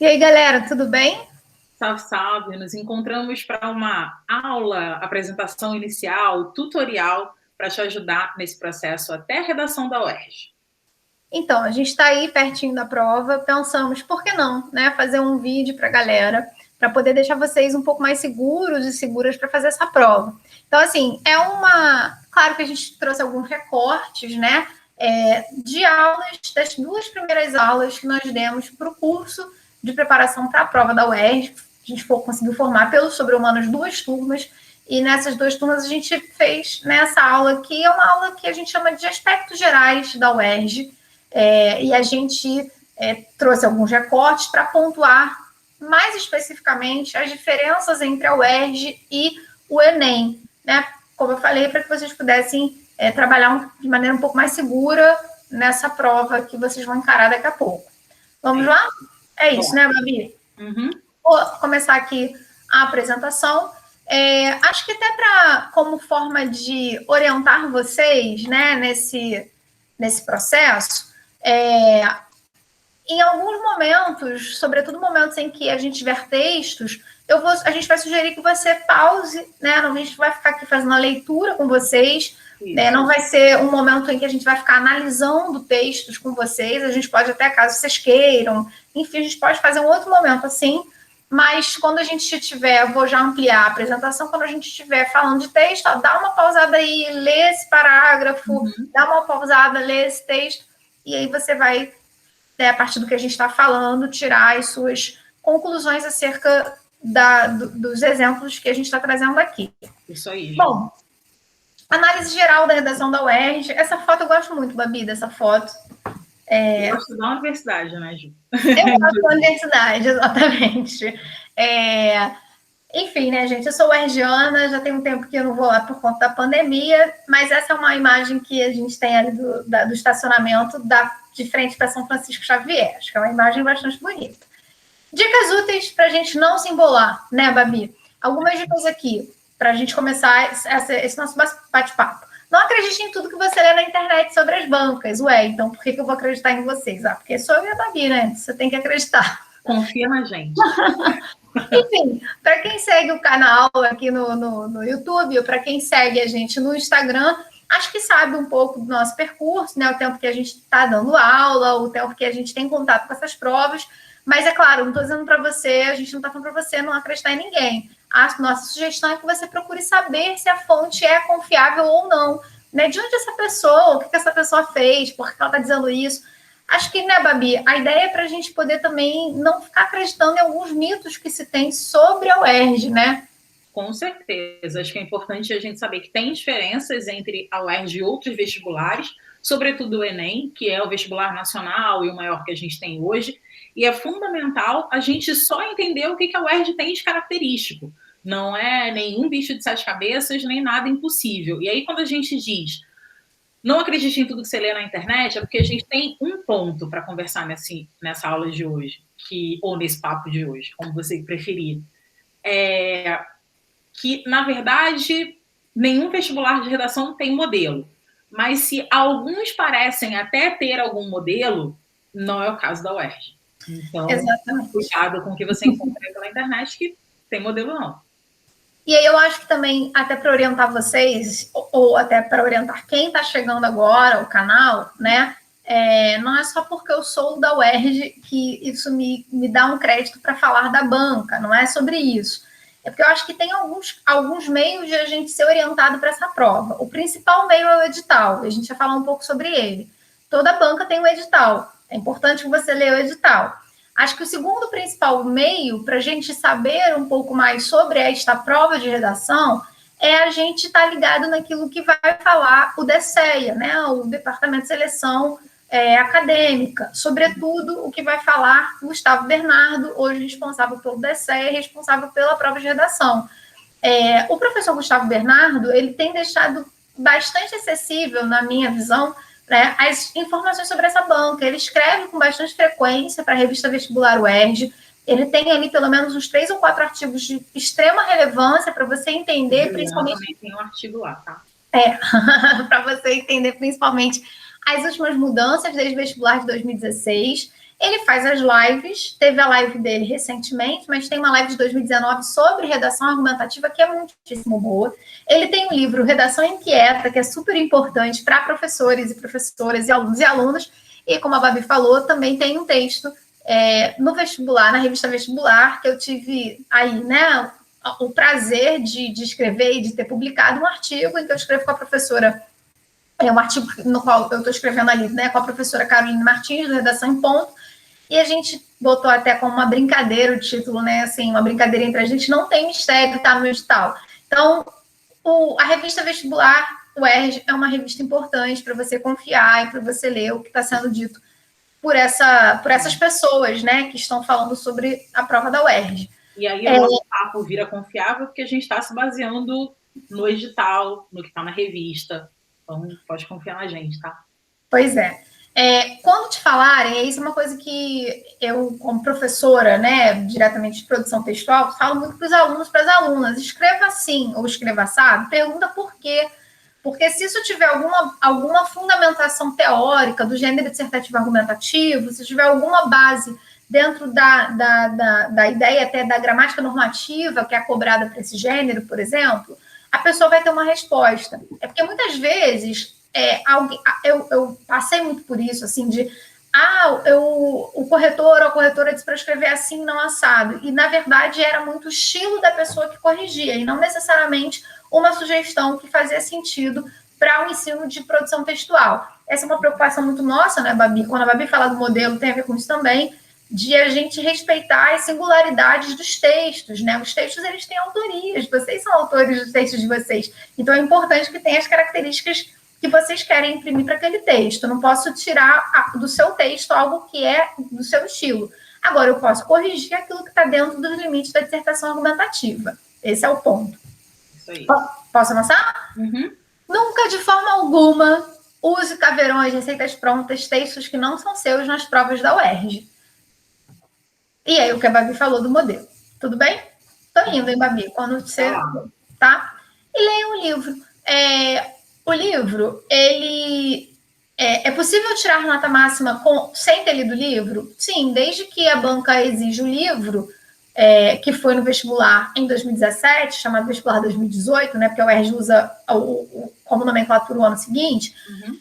E aí, galera, tudo bem? Salve, salve! Nos encontramos para uma aula, apresentação inicial, tutorial, para te ajudar nesse processo até a redação da UERJ. Então, a gente está aí pertinho da prova, pensamos, por que não, né, fazer um vídeo para a galera, para poder deixar vocês um pouco mais seguros e seguras para fazer essa prova. Então, assim, claro que a gente trouxe alguns recortes, né, de aulas, das duas primeiras aulas que nós demos para o curso de preparação para a prova da UERJ. A gente conseguiu formar pelos sobre-humanos duas turmas, e nessas duas turmas a gente fez nessa aula, que é uma aula que a gente chama de aspectos gerais da UERJ, e a gente trouxe alguns recortes para pontuar mais especificamente as diferenças entre a UERJ e o Enem, né? Como eu falei, para que vocês pudessem trabalhar de maneira um pouco mais segura nessa prova que vocês vão encarar daqui a pouco. Vamos lá? É isso, né, Babi? Uhum. Vou começar aqui a apresentação. Acho que até como forma de orientar vocês, né, nesse processo, em alguns momentos, sobretudo momentos em que a gente tiver textos, a gente vai sugerir que você pause, né? Não, a gente vai ficar aqui fazendo a leitura com vocês, né? Não vai ser um momento em que a gente vai ficar analisando textos com vocês, a gente pode até, caso vocês queiram, enfim, a gente pode fazer um outro momento assim, mas quando a gente estiver, eu vou já ampliar a apresentação, quando a gente estiver falando de texto, ó, dá uma pausada aí, lê esse parágrafo, dá uma pausada, lê esse texto, e aí você vai, a partir do que a gente está falando, tirar as suas conclusões acerca dos exemplos que a gente está trazendo aqui. Isso aí. Bom, análise geral da redação da UERJ. Essa foto eu gosto muito, Babi, dessa foto. Eu gosto da universidade, né, Ju? Eu gosto da universidade, exatamente. Enfim, né, gente, eu sou UERJiana, já tem um tempo que eu não vou lá por conta da pandemia, mas essa é uma imagem que a gente tem ali do estacionamento de frente para São Francisco Xavier. Acho que é uma imagem bastante bonita. Dicas úteis para a gente não se embolar, né, Babi? Algumas dicas aqui, para a gente começar esse nosso bate-papo. Não acredite em tudo que você lê na internet sobre as bancas. Ué, então por que eu vou acreditar em vocês? Porque sou eu e a Babi, né? Você tem que acreditar. Confia na gente. Enfim, para quem segue o canal aqui no YouTube, ou para quem segue a gente no Instagram, acho que sabe um pouco do nosso percurso, né? O tempo que a gente está dando aula, o tempo que a gente tem contato com essas provas. Mas é claro, não estou dizendo para você, a gente não está falando para você não acreditar em ninguém. A nossa sugestão é que você procure saber se a fonte é confiável ou não. Né? De onde essa pessoa, o que essa pessoa fez, por que ela está dizendo isso. Acho que, né, Babi, a ideia é para a gente poder também não ficar acreditando em alguns mitos que se tem sobre a UERJ, né? Com certeza. Acho que é importante a gente saber que tem diferenças entre a UERJ e outros vestibulares, sobretudo o Enem, que é o vestibular nacional e o maior que a gente tem hoje. E é fundamental a gente só entender o que a UERJ tem de característico. Não é nenhum bicho de sete cabeças, nem nada impossível. E aí, quando a gente diz não acredite em tudo que você lê na internet, é porque a gente tem um ponto para conversar nessa aula de hoje, ou nesse papo de hoje, como você preferir. Que, na verdade, nenhum vestibular de redação tem modelo. Mas se alguns parecem até ter algum modelo, não é o caso da UERJ. Então, exatamente, cuidado com o que você encontra pela internet, que tem modelo não. E aí eu acho que também, até para orientar vocês, ou até para orientar quem está chegando agora ao canal, né? Não é só porque eu sou da UERJ que isso me dá um crédito para falar da banca, não é sobre isso. É porque eu acho que tem alguns meios de a gente ser orientado para essa prova. O principal meio é o edital, a gente vai falar um pouco sobre ele. Toda banca tem um edital, é importante que você leia o edital. Acho que o segundo principal meio para a gente saber um pouco mais sobre esta prova de redação é a gente estar ligado naquilo que vai falar o DSEA, né? O Departamento de Seleção Acadêmica, sobretudo o que vai falar Gustavo Bernardo, hoje responsável pelo DSEA, responsável pela prova de redação. O professor Gustavo Bernardo, ele tem deixado bastante acessível, na minha visão, né, as informações sobre essa banca. Ele escreve com bastante frequência para a revista Vestibular UERJ. Ele tem ali pelo menos uns 3 ou 4 artigos de extrema relevância para você entender, principalmente. Também tem um artigo lá, tá? Para você entender principalmente as últimas mudanças desde o vestibular de 2016. Ele faz as lives, teve a live dele recentemente, mas tem uma live de 2019 sobre redação argumentativa que é muitíssimo boa. Ele tem um livro, Redação Inquieta, que é super importante para professores e professoras e alunos e alunas. E como a Babi falou, também tem um texto no vestibular, na revista Vestibular, que eu tive aí, né, o prazer de escrever e de ter publicado um artigo em que eu escrevo com a professora, um artigo no qual eu estou escrevendo ali, né, com a professora Caroline Martins, do Redação em Ponto, e a gente botou até como uma brincadeira o título, né, assim, uma brincadeira entre a gente, não tem mistério, tá no edital. Então, a revista Vestibular, o UERJ, é uma revista importante para você confiar e para você ler o que está sendo dito por essas pessoas, né, que estão falando sobre a prova da UERJ. E aí o nosso papo vira confiável porque a gente está se baseando no edital, no que está na revista. Então, pode confiar na gente, tá? Pois é. Quando te falarem, isso é uma coisa que eu, como professora, né, diretamente de produção textual, falo muito para os alunos, para as alunas. Escreva assim ou escreva assado, pergunta por quê. Porque se isso tiver alguma fundamentação teórica do gênero dissertativo argumentativo, se tiver alguma base dentro da ideia até da gramática normativa que é cobrada para esse gênero, por exemplo, a pessoa vai ter uma resposta. É porque muitas vezes eu passei muito por isso, assim, o corretor ou a corretora disse para escrever assim, não assado. E, na verdade, era muito o estilo da pessoa que corrigia, e não necessariamente uma sugestão que fazia sentido para o ensino de produção textual. Essa é uma preocupação muito nossa, né, Babi? Quando a Babi fala do modelo, tem a ver com isso também, de a gente respeitar as singularidades dos textos, né? Os textos, eles têm autorias, vocês são autores dos textos de vocês. Então, é importante que tenha as características que vocês querem imprimir para aquele texto. Eu não posso tirar do seu texto algo que é do seu estilo. Agora, eu posso corrigir aquilo que está dentro dos limites da dissertação argumentativa. Esse é o ponto. Isso aí. Posso avançar? Uhum. Nunca, de forma alguma, use caveirões, receitas prontas, textos que não são seus nas provas da UERJ. E aí, o que a Babi falou do modelo. Tudo bem? Tô indo, hein, Babi? Quando você... Tá? E leia um livro. O livro, ele... É possível tirar nota máxima sem ter lido o livro? Sim, desde que a banca exija o livro, que foi no vestibular em 2017, chamado vestibular 2018, né, porque a UERJ usa como nomenclatura o ano seguinte. Uhum.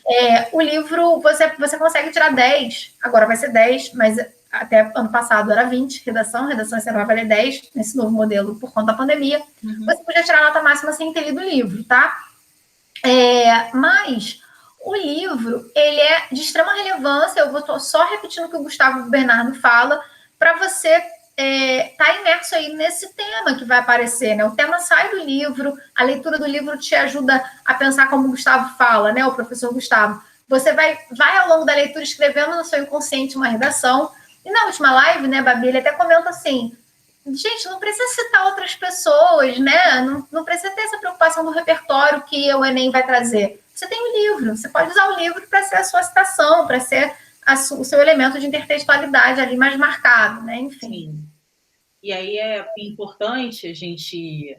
O livro, você consegue tirar 10, agora vai ser 10, mas até ano passado era 20, redação você vai valer 10, nesse novo modelo por conta da pandemia. Uhum. Você podia tirar nota máxima sem ter lido o livro, tá? Mas o livro, ele é de extrema relevância, eu vou só repetindo o que o Gustavo Bernardo fala, para você estar imerso aí nesse tema que vai aparecer, né? O tema sai do livro, a leitura do livro te ajuda a pensar como o Gustavo fala, né? O professor Gustavo. Você vai ao longo da leitura escrevendo no seu inconsciente uma redação. E na última live, né, Babi, ele até comenta assim, gente, não precisa citar outras pessoas, né? Não precisa ter essa preocupação do repertório que o Enem vai trazer. Você tem o livro, você pode usar o livro para ser a sua citação, para ser o seu elemento de intertextualidade ali mais marcado, né? Enfim. Sim. E aí é importante a gente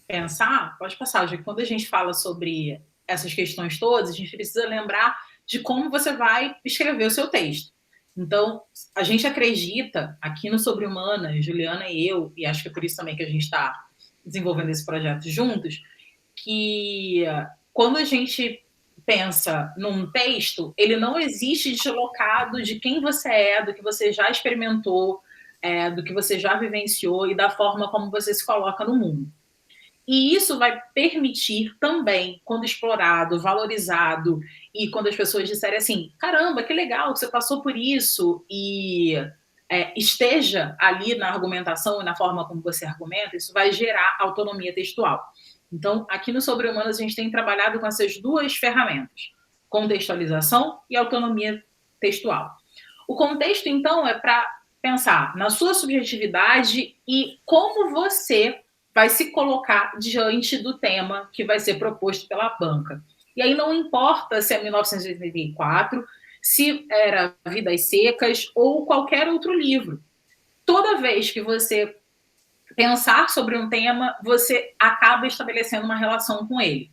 pensar, pode passar, já que quando a gente fala sobre essas questões todas, a gente precisa lembrar de como você vai escrever o seu texto. Então, a gente acredita, aqui no Sobre Humanas, Juliana e eu, e acho que é por isso também que a gente está desenvolvendo esse projeto juntos, que quando a gente pensa num texto, ele não existe deslocado de quem você é, do que você já experimentou, do que você já vivenciou e da forma como você se coloca no mundo. E isso vai permitir também, quando explorado, valorizado, e quando as pessoas disserem assim, caramba, que legal que você passou por isso, e esteja ali na argumentação e na forma como você argumenta, isso vai gerar autonomia textual. Então, aqui no Sobre Humanas, a gente tem trabalhado com essas duas ferramentas, contextualização e autonomia textual. O contexto, então, é para pensar na sua subjetividade e como você vai se colocar diante do tema que vai ser proposto pela banca. E aí não importa se é 1984, se era Vidas Secas ou qualquer outro livro. Toda vez que você pensar sobre um tema, você acaba estabelecendo uma relação com ele.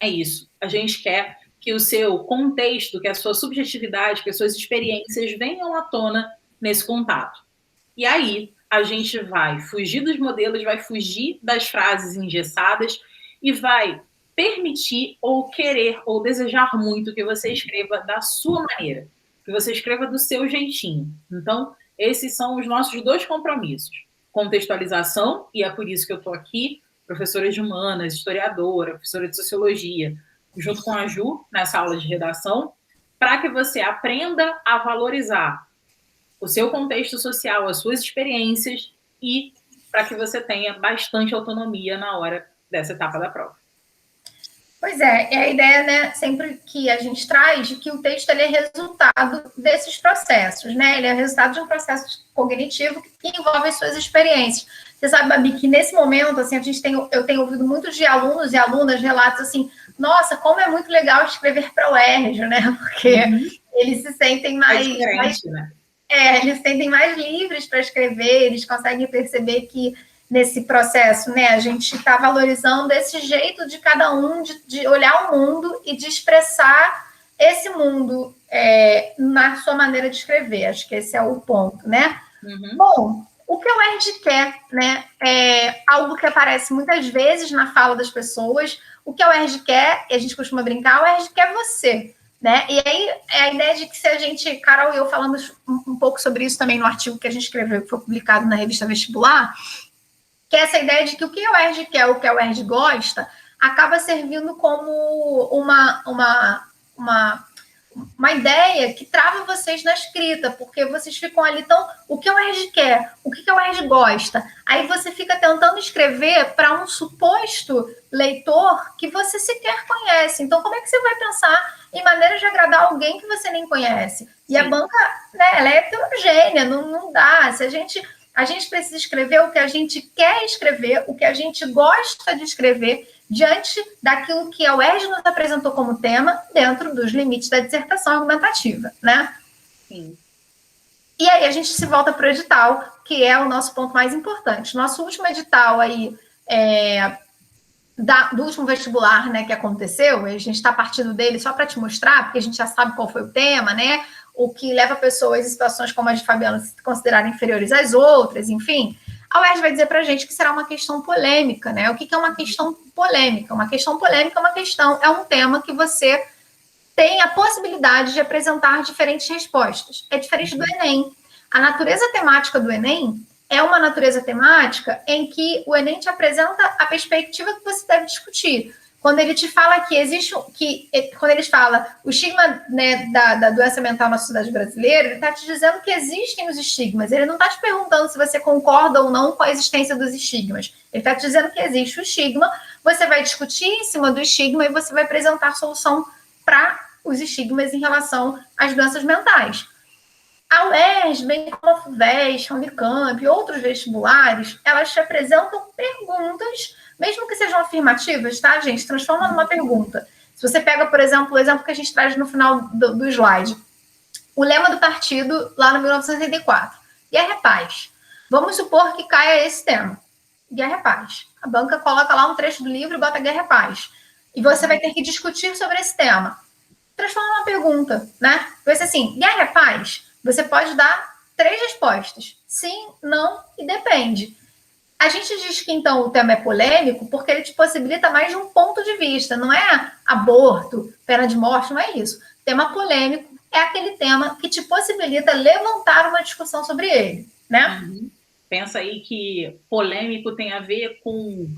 É isso. A gente quer que o seu contexto, que a sua subjetividade, que as suas experiências venham à tona nesse contato. E aí, a gente vai fugir dos modelos, vai fugir das frases engessadas e vai permitir ou querer ou desejar muito que você escreva da sua maneira, que você escreva do seu jeitinho. Então, esses são os nossos 2 compromissos. Contextualização, e é por isso que eu estou aqui, professora de humanas, historiadora, professora de sociologia, junto com a Ju, nessa aula de redação, para que você aprenda a valorizar o seu contexto social, as suas experiências e para que você tenha bastante autonomia na hora dessa etapa da prova. Pois é a ideia, né, sempre que a gente traz, de que o texto ele é resultado desses processos, né? Ele é resultado de um processo cognitivo que envolve as suas experiências. Você sabe, Babi, que nesse momento, assim, eu tenho ouvido muitos de alunos e alunas relatos assim, nossa, como é muito legal escrever para o UERJ, né? Porque eles se sentem mais, né? Eles se sentem mais livres para escrever, eles conseguem perceber que nesse processo, né, a gente está valorizando esse jeito de cada um de olhar o mundo e de expressar esse mundo na sua maneira de escrever. Acho que esse é o ponto, né? Bom, o que o UERJ quer, né, é algo que aparece muitas vezes na fala das pessoas. O que o UERJ quer, e a gente costuma brincar, o UERJ quer você, né? E aí é a ideia de que se a gente, Carol e eu falamos um pouco sobre isso também no artigo que a gente escreveu, que foi publicado na revista Vestibular, que é essa ideia de que o que o UERJ quer, o que o UERJ gosta, acaba servindo como uma ideia que trava vocês na escrita, porque vocês ficam ali tão... O que o UERJ quer? O que o UERJ gosta? Aí você fica tentando escrever para um suposto leitor que você sequer conhece. Então, como é que você vai pensar em maneiras de agradar alguém que você nem conhece? E a banca, né, ela é heterogênea, não dá. Se a gente precisa escrever o que a gente quer escrever, o que a gente gosta de escrever, diante daquilo que a UERJ nos apresentou como tema, dentro dos limites da dissertação argumentativa, né? Sim. E aí a gente se volta para o edital, que é o nosso ponto mais importante. Nosso último edital aí, do último vestibular, né, que aconteceu, a gente está partindo dele só para te mostrar, porque a gente já sabe qual foi o tema, né? O que leva pessoas em situações como a de Fabiana se considerarem inferiores às outras, enfim. A UERJ vai dizer para a gente que será uma questão polêmica, né? O que é uma questão polêmica? Uma questão polêmica é um tema que você tem a possibilidade de apresentar diferentes respostas. É diferente do Enem. A natureza temática do Enem é uma natureza temática em que o Enem te apresenta a perspectiva que você deve discutir. Quando ele te fala que existe, quando ele fala o estigma, né, da doença mental na sociedade brasileira, ele está te dizendo que existem os estigmas. Ele não está te perguntando se você concorda ou não com a existência dos estigmas. Ele está te dizendo que existe o estigma, você vai discutir em cima do estigma e você vai apresentar solução para os estigmas em relação às doenças mentais. A UERJ, bem como a FUVEST, a Unicamp e outros vestibulares, elas te apresentam perguntas, mesmo que sejam afirmativas, tá, gente? Transforma numa pergunta. Se você pega, por exemplo, o exemplo que a gente traz no final do slide, o lema do partido lá no 1984, Guerra é Paz. Vamos supor que caia esse tema, Guerra é Paz. A banca coloca lá um trecho do livro e bota Guerra é Paz. E você vai ter que discutir sobre esse tema. Transforma numa pergunta, né? Vai ser assim, Guerra é Paz? Você pode dar 3 respostas. Sim, não e depende. A gente diz que, então, o tema é polêmico porque ele te possibilita mais de um ponto de vista. Não é aborto, pena de morte, não é isso. Tema polêmico é aquele tema que te possibilita levantar uma discussão sobre ele, né? Uhum. Pensa aí que polêmico tem a ver com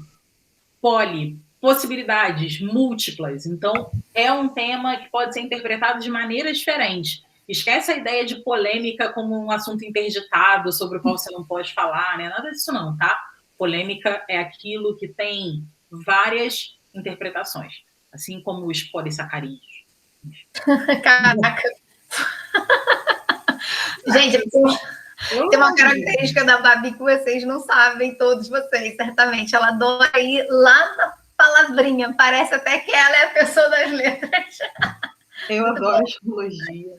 possibilidades múltiplas. Então, é um tema que pode ser interpretado de maneira diferente. Esquece a ideia de polêmica como um assunto interditado sobre o qual você não pode falar, né? Nada disso não, tá? Polêmica é aquilo que tem várias interpretações, assim como os polissacarídeos. Caraca! Gente, tem uma característica da Babi que vocês não sabem, todos vocês, certamente. Ela adora ir lá na palavrinha. Parece até que ela é a pessoa das letras. Eu adoro astrologia.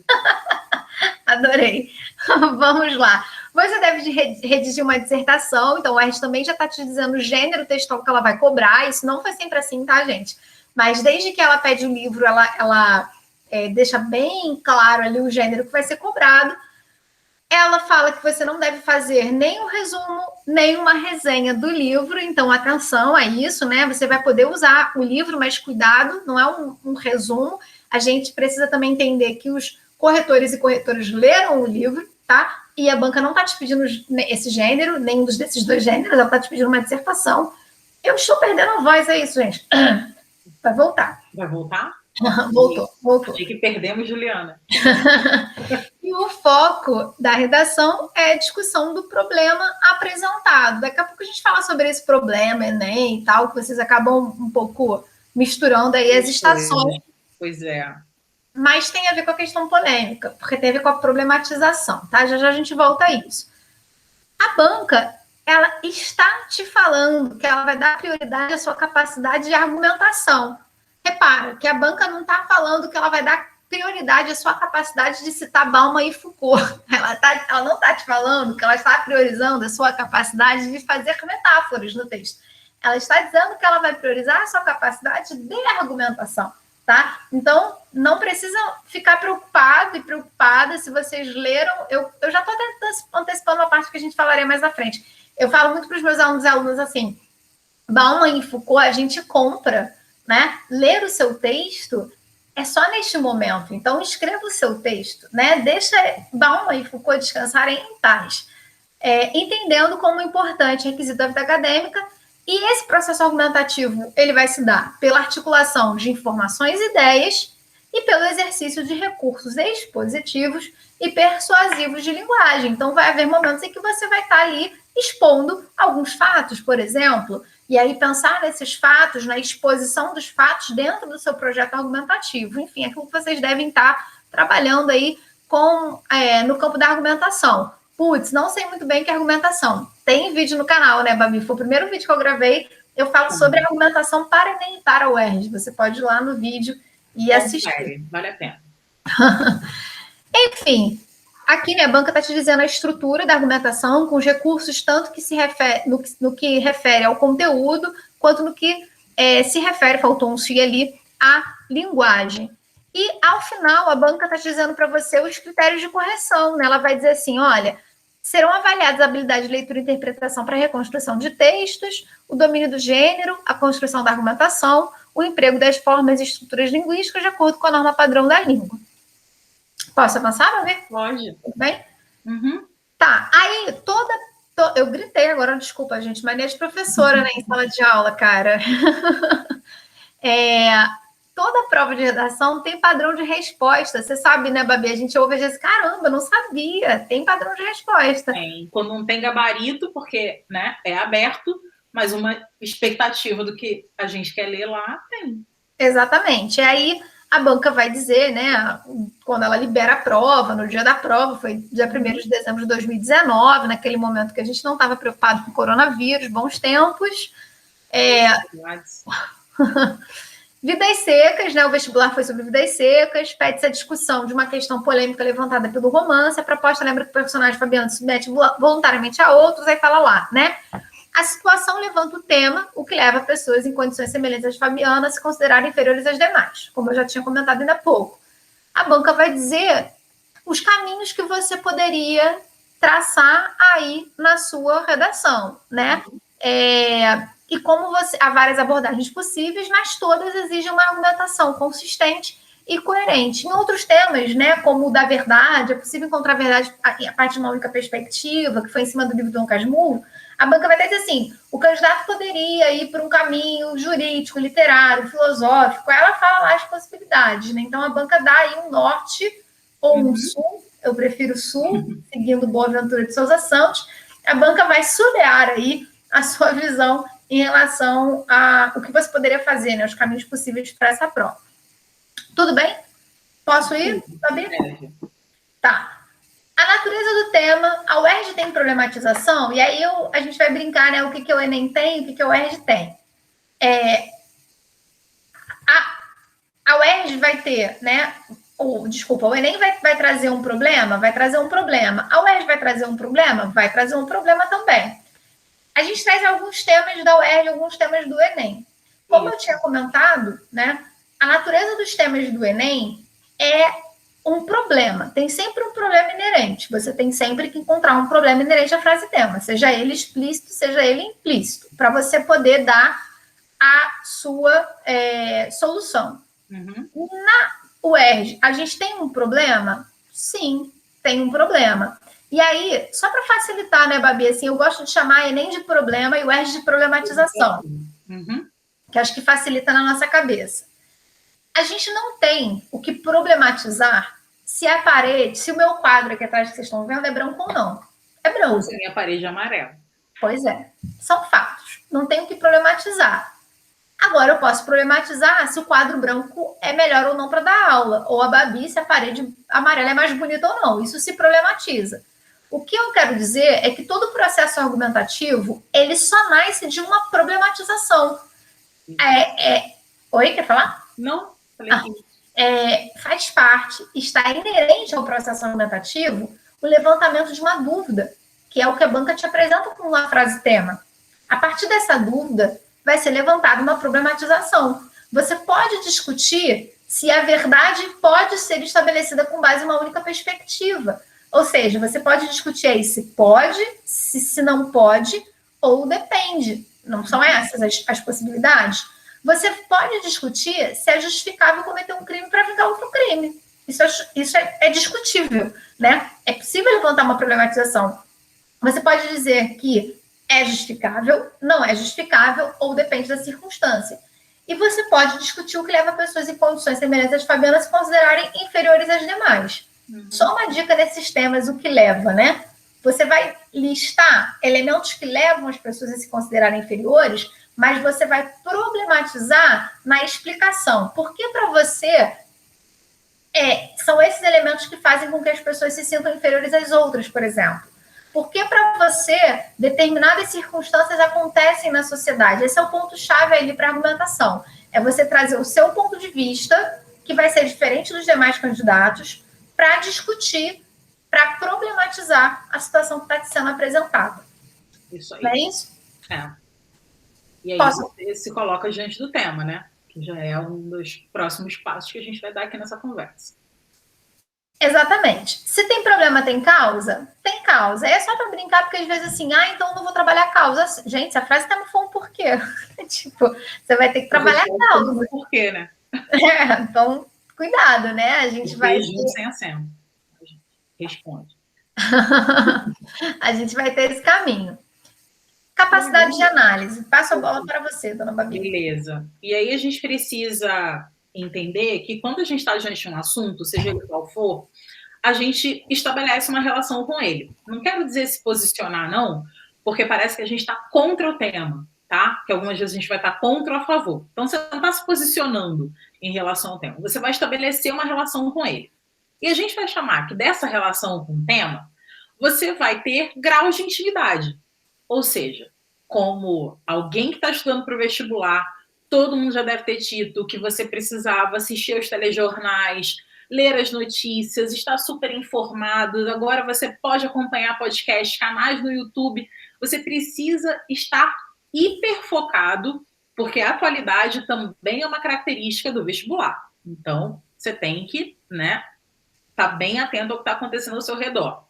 Adorei. Vamos lá. Você deve redigir uma dissertação, então o UERJ também já está te dizendo o gênero textual que ela vai cobrar. Isso não foi sempre assim, tá, gente? Mas desde que ela pede o livro, ela deixa bem claro ali o gênero que vai ser cobrado. Ela fala que você não deve fazer nem um resumo, nem uma resenha do livro, então atenção a isso, né? Você vai poder usar o livro, mas cuidado, não é um resumo. A gente precisa também entender que os corretores e corretoras leram o livro, tá? E a banca não está te pedindo esse gênero, nenhum desses dois gêneros, ela está te pedindo uma dissertação. Eu estou perdendo a voz, é isso, gente. Vai voltar. Vai voltar? Voltou. Achei que perdemos Juliana. E o foco da redação é a discussão do problema apresentado. Daqui a pouco a gente fala sobre esse problema, Enem e tal, que vocês acabam um pouco misturando aí as estações. Pois é. Mas tem a ver com a questão polêmica, porque tem a ver com a problematização, tá? Já já a gente volta a isso. A banca, ela está te falando que ela vai dar prioridade à sua capacidade de argumentação. Repara que a banca não está falando que ela vai dar prioridade à sua capacidade de citar Bauman e Foucault. Ela não está te falando que ela está priorizando a sua capacidade de fazer metáforas no texto. Ela está dizendo que ela vai priorizar a sua capacidade de argumentação, tá? Então, não precisa ficar preocupado e preocupada se vocês leram. Eu já estou antecipando a parte que a gente falaria mais à frente. Eu falo muito para os meus alunos e alunas assim, Bauman e Foucault a gente compra, né? Ler o seu texto é só neste momento. Então, escreva o seu texto, né? Deixa Bauman e Foucault descansarem em paz. Entendendo como importante requisito da vida acadêmica, e esse processo argumentativo ele vai se dar pela articulação de informações e ideias e pelo exercício de recursos expositivos e persuasivos de linguagem. Então, vai haver momentos em que você vai estar ali expondo alguns fatos, por exemplo, e aí pensar nesses fatos, na exposição dos fatos dentro do seu projeto argumentativo. Enfim, aquilo que vocês devem estar trabalhando aí no campo da argumentação. Putz, não sei muito bem que é argumentação. Tem vídeo no canal, né, Babi? Foi o primeiro vídeo que eu gravei. Eu falo sobre argumentação para Enem e para o UERJ. Você pode ir lá no vídeo e assistir. Vale a pena. Enfim, aqui, né, a banca está te dizendo a estrutura da argumentação com os recursos, tanto que se refere, no que refere ao conteúdo, quanto no que se refere, faltou um si ali, à linguagem. E, ao final, a banca está te dizendo para você os critérios de correção, né? Ela vai dizer assim, olha, serão avaliadas a habilidade de leitura e interpretação para a reconstrução de textos, o domínio do gênero, a construção da argumentação, o emprego das formas e estruturas linguísticas de acordo com a norma padrão da língua. Posso avançar, Babi? Pode. Tudo bem? Uhum. Tá, aí eu gritei agora, desculpa, gente, mania de professora, né, em sala de aula, cara. Toda prova de redação tem padrão de resposta. Você sabe, né, Babi? A gente ouve às vezes, caramba, não sabia. Tem padrão de resposta. Tem. Quando não tem gabarito, porque, né, é aberto, mas uma expectativa do que a gente quer ler lá, tem. Exatamente. E aí a banca vai dizer, né, quando ela libera a prova, no dia da prova, foi dia 1º de dezembro de 2019, naquele momento que a gente não estava preocupado com o coronavírus, bons tempos. Vidas secas, né? O vestibular foi sobre vidas secas, pede-se a discussão de uma questão polêmica levantada pelo romance, a proposta lembra que o personagem Fabiano se submete voluntariamente a outros, aí fala lá, né? A situação levanta o tema, o que leva pessoas em condições semelhantes às de Fabiana a se considerarem inferiores às demais, como eu já tinha comentado ainda há pouco. A banca vai dizer os caminhos que você poderia traçar aí na sua redação, né? E como há várias abordagens possíveis, mas todas exigem uma argumentação consistente e coerente. Em outros temas, né, como o da verdade, é possível encontrar a verdade a partir de uma única perspectiva, que foi em cima do livro do Dom Casmurro, a banca vai dizer assim, o candidato poderia ir por um caminho jurídico, literário, filosófico, ela fala lá as possibilidades, né? Então a banca dá aí um norte ou um sul, eu prefiro sul, seguindo Boaventura de Souza Santos, a banca vai sudear aí a sua visão em relação a o que você poderia fazer, né? Os caminhos possíveis para essa prova. Tudo bem? Posso ir, Babi? Tá. A natureza do tema, a UERJ tem problematização, e aí a gente vai brincar, né? O que o Enem tem, o que a UERJ tem. A UERJ vai ter, né? O Enem vai trazer um problema? Vai trazer um problema. A UERJ vai trazer um problema? Vai trazer um problema também. A gente traz alguns temas da UERJ, alguns temas do Enem. Como eu tinha comentado, né? A natureza dos temas do Enem é um problema. Tem sempre um problema inerente. Você tem sempre que encontrar um problema inerente à frase tema, seja ele explícito, seja ele implícito, para você poder dar a sua solução. Na UERJ, a gente tem um problema? Sim, tem um problema. E aí, só para facilitar, né, Babi, assim, eu gosto de chamar Enem de problema e o UERJ de problematização, que acho que facilita na nossa cabeça. A gente não tem o que problematizar se a parede, se o meu quadro aqui atrás que vocês estão vendo é branco ou não. É branco. Se a minha parede é amarela. Pois é. São fatos. Não tem o que problematizar. Agora eu posso problematizar se o quadro branco é melhor ou não para dar aula, ou a Babi se a parede amarela é mais bonita ou não. Isso se problematiza. O que eu quero dizer é que todo processo argumentativo, ele só nasce de uma problematização. Oi, quer falar? Não, faz parte, está inerente ao processo argumentativo o levantamento de uma dúvida, que é o que a banca te apresenta com uma frase tema. A partir dessa dúvida, vai ser levantada uma problematização. Você pode discutir se a verdade pode ser estabelecida com base em uma única perspectiva. Ou seja, você pode discutir aí se pode, se não pode, ou depende. Não são essas as possibilidades? Você pode discutir se é justificável cometer um crime para vingar outro crime. Isso é discutível, né? É possível levantar uma problematização. Você pode dizer que é justificável, não é justificável, ou depende da circunstância. E você pode discutir o que leva pessoas em condições semelhantes às Fabianas a se considerarem inferiores às demais. Só uma dica desses temas, o que leva, né? Você vai listar elementos que levam as pessoas a se considerarem inferiores, mas você vai problematizar na explicação. Porque para você são esses elementos que fazem com que as pessoas se sintam inferiores às outras, por exemplo. Porque para você, determinadas circunstâncias acontecem na sociedade. Esse é o ponto-chave ali para a argumentação. É você trazer o seu ponto de vista, que vai ser diferente dos demais candidatos, para discutir, para problematizar a situação que está sendo apresentada. Isso aí. Não é isso? E aí você se coloca diante do tema, né? Que já é um dos próximos passos que a gente vai dar aqui nessa conversa. Exatamente. Se tem problema, tem causa? Tem causa. É só para brincar, porque às vezes assim, então eu não vou trabalhar a causa. Gente, se a frase tem um porquê. Tipo, você vai ter que trabalhar a causa. Um porquê, né? Então, cuidado, né? A gente vai. Beijinho sem aceno. Responde. A gente vai ter esse caminho. Capacidade de análise. Passo a bola para você, dona Babi. Beleza. E aí a gente precisa entender que quando a gente está diante de um assunto, seja ele qual for, a gente estabelece uma relação com ele. Não quero dizer se posicionar, não, porque parece que a gente está contra o tema, tá? Que algumas vezes a gente vai estar contra ou a favor. Então, você não está se posicionando em relação ao tema. Você vai estabelecer uma relação com ele. E a gente vai chamar que dessa relação com o tema, você vai ter graus de intimidade. Ou seja, como alguém que está estudando para o vestibular, todo mundo já deve ter dito que você precisava assistir aos telejornais, ler as notícias, estar super informado. Agora você pode acompanhar podcasts, canais no YouTube. Você precisa estar hiper focado, porque a atualidade também é uma característica do vestibular. Então, você tem que, né, estar bem atento ao que está acontecendo ao seu redor.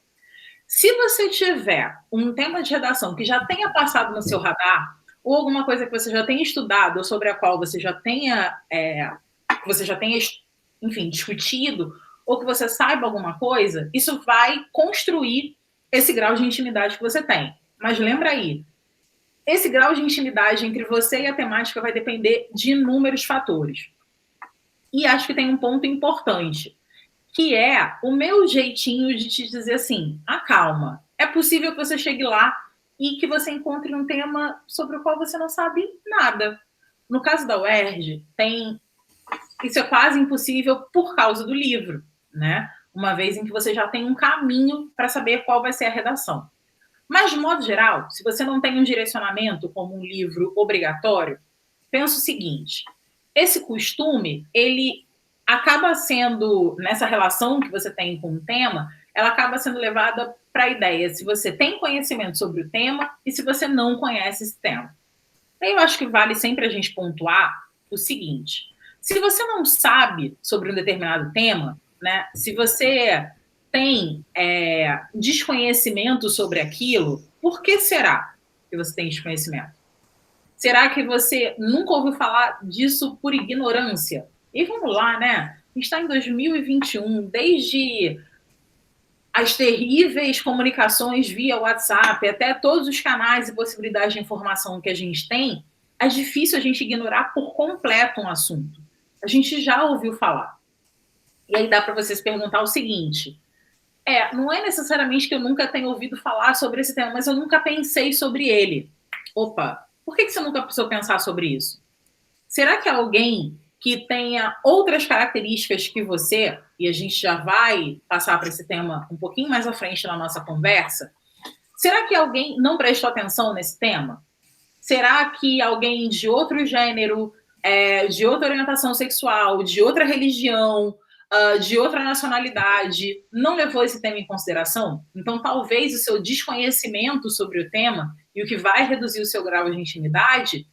Se você tiver um tema de redação que já tenha passado no seu radar, ou alguma coisa que você já tenha estudado, ou sobre a qual você já tenha, enfim, discutido, ou que você saiba alguma coisa, isso vai construir esse grau de intimidade que você tem. Mas lembra aí, esse grau de intimidade entre você e a temática vai depender de inúmeros fatores. E acho que tem um ponto importante, que é o meu jeitinho de te dizer assim, calma, é possível que você chegue lá e que você encontre um tema sobre o qual você não sabe nada. No caso da UERJ, isso é quase impossível por causa do livro, né? Uma vez em que você já tem um caminho para saber qual vai ser a redação. Mas, de modo geral, se você não tem um direcionamento como um livro obrigatório, pensa o seguinte, esse costume, ele acaba sendo, nessa relação que você tem com o tema, ela acaba sendo levada para a ideia se você tem conhecimento sobre o tema e se você não conhece esse tema. Eu acho que vale sempre a gente pontuar o seguinte, se você não sabe sobre um determinado tema, né? Se você tem desconhecimento sobre aquilo, por que será que você tem desconhecimento? Será que você nunca ouviu falar disso por ignorância? E vamos lá, né? A gente está em 2021, desde as terríveis comunicações via WhatsApp, até todos os canais e possibilidades de informação que a gente tem, é difícil a gente ignorar por completo um assunto. A gente já ouviu falar. E aí dá para você se perguntar o seguinte: não é necessariamente que eu nunca tenha ouvido falar sobre esse tema, mas eu nunca pensei sobre ele. Opa, por que você nunca precisou pensar sobre isso? Será que alguém que tenha outras características que você, e a gente já vai passar para esse tema um pouquinho mais à frente na nossa conversa, será que alguém não prestou atenção nesse tema? Será que alguém de outro gênero, de outra orientação sexual, de outra religião, de outra nacionalidade, não levou esse tema em consideração? Então, talvez o seu desconhecimento sobre o tema e o que vai reduzir o seu grau de intimidade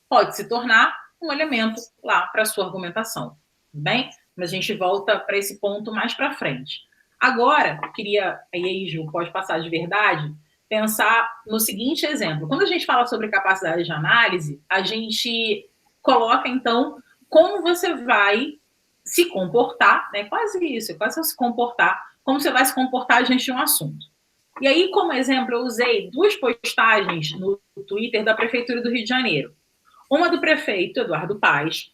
pode se tornar um elemento lá para a sua argumentação, tudo bem? Mas a gente volta para esse ponto mais para frente. Agora, queria, aí, Ju, pode passar de verdade, pensar no seguinte exemplo. Quando a gente fala sobre capacidade de análise, a gente coloca, então, como você vai se comportar, né? Quase isso, quase se comportar, como você vai se comportar diante de um assunto. E aí, como exemplo, eu usei 2 postagens no Twitter da Prefeitura do Rio de Janeiro. Uma do prefeito, Eduardo Paes,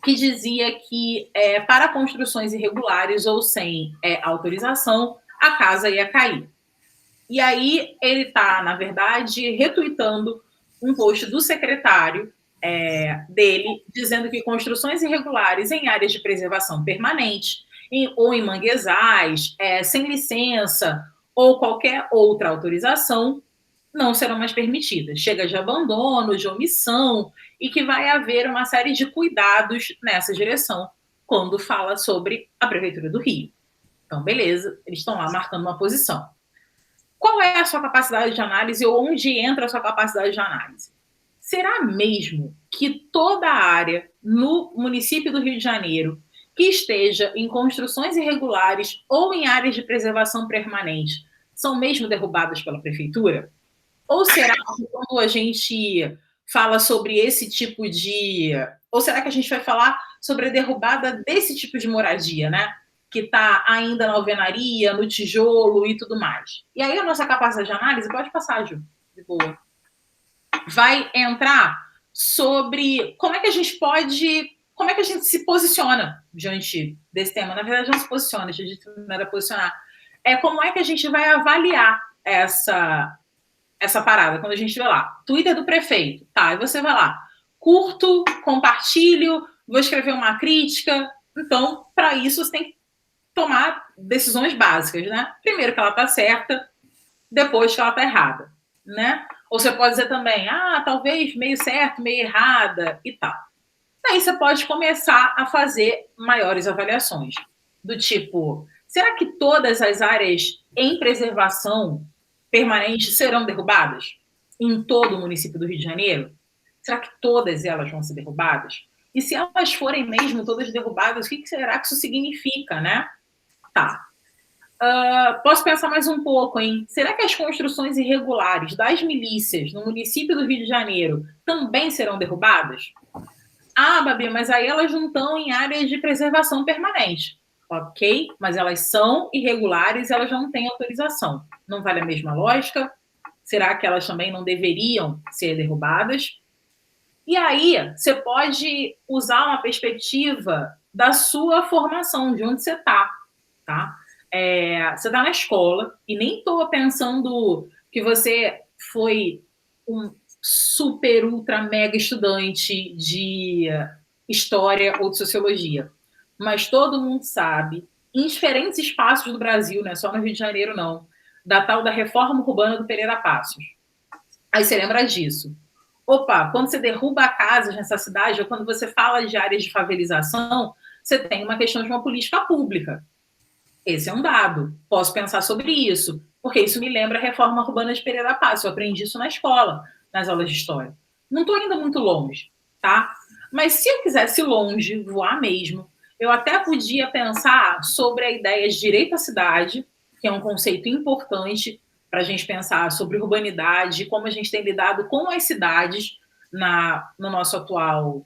que dizia que para construções irregulares ou sem autorização, a casa ia cair. E aí ele está, na verdade, retuitando um post do secretário dele, dizendo que construções irregulares em áreas de preservação permanente, ou em manguezais, sem licença, ou qualquer outra autorização, não serão mais permitidas. Chega de abandono, de omissão, e que vai haver uma série de cuidados nessa direção quando fala sobre a Prefeitura do Rio. Então, beleza, eles estão lá marcando uma posição. Qual é a sua capacidade de análise ou onde entra a sua capacidade de análise? Será mesmo que toda a área no município do Rio de Janeiro que esteja em construções irregulares ou em áreas de preservação permanente são mesmo derrubadas pela Prefeitura? Ou será que quando a gente fala sobre esse tipo de... Ou será que a gente vai falar sobre a derrubada desse tipo de moradia, né? Que está ainda na alvenaria, no tijolo e tudo mais. E aí a nossa capacidade de análise, pode passar, Ju, de boa, vai entrar sobre como é que a gente pode... Como é que a gente se posiciona diante desse tema? Na verdade, não se posiciona, a gente não era posicionar. Como é que a gente vai avaliar essa parada, quando a gente vê lá, Twitter do prefeito, tá, e você vai lá, curto, compartilho, vou escrever uma crítica. Então, para isso, você tem que tomar decisões básicas, né? Primeiro que ela tá certa, depois que ela tá errada, né? Ou você pode dizer também, talvez meio certo, meio errada e tal. Daí você pode começar a fazer maiores avaliações, do tipo, será que todas as áreas em preservação permanente serão derrubadas em todo o município do Rio de Janeiro? Será que todas elas vão ser derrubadas? E se elas forem mesmo todas derrubadas, o que será que isso significa, né? Tá. Posso pensar mais um pouco, hein? Será que as construções irregulares das milícias no município do Rio de Janeiro também serão derrubadas? Babi, mas aí elas não estão em áreas de preservação permanente. Ok, mas elas são irregulares e elas não têm autorização. Não vale a mesma lógica? Será que elas também não deveriam ser derrubadas? E aí, você pode usar uma perspectiva da sua formação, de onde você está, tá? Você está na escola, e nem estou pensando que você foi um super, ultra, mega estudante de história ou de sociologia. Mas todo mundo sabe, em diferentes espaços do Brasil, não é só no Rio de Janeiro, não, da tal da reforma urbana do Pereira Passos. Aí você lembra disso. Opa, quando você derruba casas nessa cidade, ou quando você fala de áreas de favelização, você tem uma questão de uma política pública. Esse é um dado. Posso pensar sobre isso, porque isso me lembra a reforma urbana de Pereira Passos. Eu aprendi isso na escola, nas aulas de história. Não estou indo muito longe, tá? Mas se eu quisesse ir longe, voar mesmo, eu até podia pensar sobre a ideia de direito à cidade, que é um conceito importante para a gente pensar sobre urbanidade, como a gente tem lidado com as cidades na nossa atual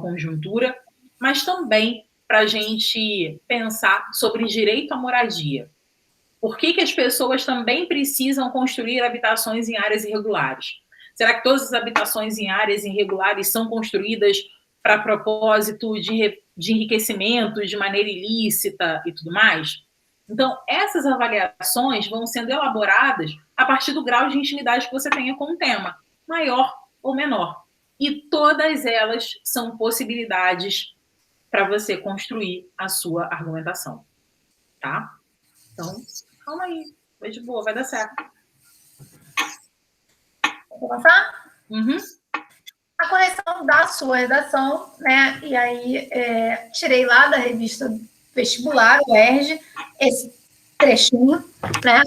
conjuntura, mas também para a gente pensar sobre direito à moradia. Por que as pessoas também precisam construir habitações em áreas irregulares? Será que todas as habitações em áreas irregulares são construídas para propósito de enriquecimento de maneira ilícita e tudo mais? Então, essas avaliações vão sendo elaboradas a partir do grau de intimidade que você tenha com o tema, maior ou menor. E todas elas são possibilidades para você construir a sua argumentação, tá? Então, calma aí, vai de boa, vai dar certo. Vou passar? Uhum. A correção da sua redação, né? E aí tirei lá da revista vestibular, o UERJ, esse trechinho, né?